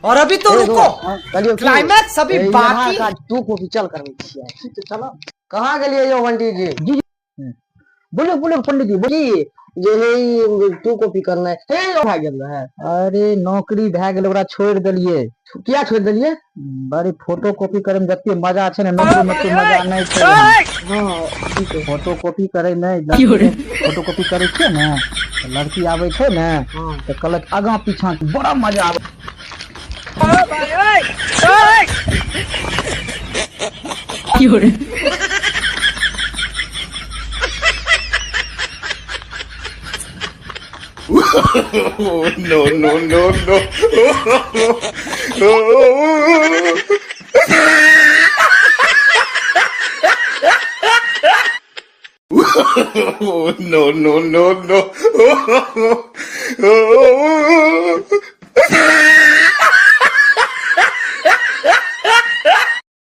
और अभी तो रुको, क्लाइमैक्स अभी बाकी। तू कॉपी चल करबै छियै चलो कहाँ गेलियै यौ बंटी जी जी बोलो बोलो पंडित जी बोली जे हे तू कॉपी करना है भए गेल है। अरे नौकरी भए गेल ओकरा छोड़ देलिए। किया छोड़ देलिए? बड़ी फोटो कॉपी करे में जते मजा छै ने नौकरी में मजा नहीं छै। हां फोटो कॉपी करे नहीं फोटो कॉपी करे छै ने लड़की आवे छै ने तो कहलक आगा पीछा बड़ा मजा आवे। No, no, no, no. No, no, no, no.